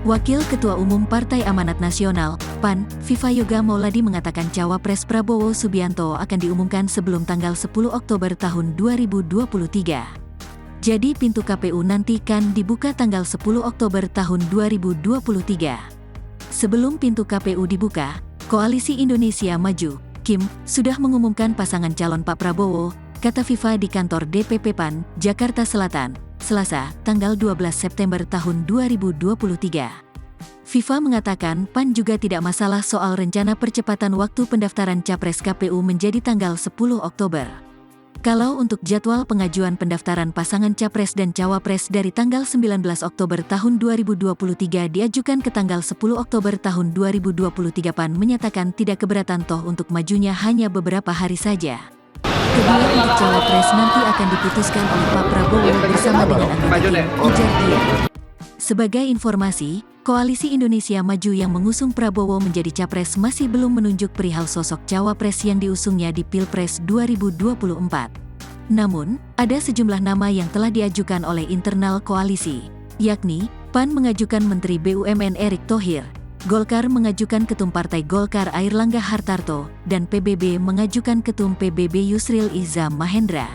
Wakil Ketua Umum Partai Amanat Nasional, PAN, Viva Yoga Mauladi mengatakan Cawapres Prabowo Subianto akan diumumkan sebelum tanggal 10 Oktober tahun 2023. Jadi pintu KPU nanti kan dibuka tanggal 10 Oktober tahun 2023. Sebelum pintu KPU dibuka, Koalisi Indonesia Maju, KIM, sudah mengumumkan pasangan calon Pak Prabowo, kata Viva di kantor DPP PAN, Jakarta Selatan, Selasa, tanggal 12 September tahun 2023. Viva mengatakan PAN juga tidak masalah soal rencana percepatan waktu pendaftaran Capres KPU menjadi tanggal 10 Oktober. Kalau untuk jadwal pengajuan pendaftaran pasangan Capres dan Cawapres dari tanggal 19 Oktober tahun 2023 diajukan ke tanggal 10 Oktober tahun 2023, PAN menyatakan tidak keberatan toh untuk majunya hanya beberapa hari saja. Kedua untuk Cawapres nanti akan diputuskan oleh Pak Prabowo bersama dengan anggota tim, ujar dia. Sebagai informasi, Koalisi Indonesia Maju yang mengusung Prabowo menjadi Capres masih belum menunjuk perihal sosok Cawapres yang diusungnya di Pilpres 2024. Namun, ada sejumlah nama yang telah diajukan oleh internal koalisi, yakni PAN mengajukan Menteri BUMN Erick Thohir, Golkar mengajukan Ketum Partai Golkar Airlangga Hartarto, dan PBB mengajukan Ketum PBB Yusril Iza Mahendra.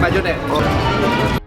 Pak Jone.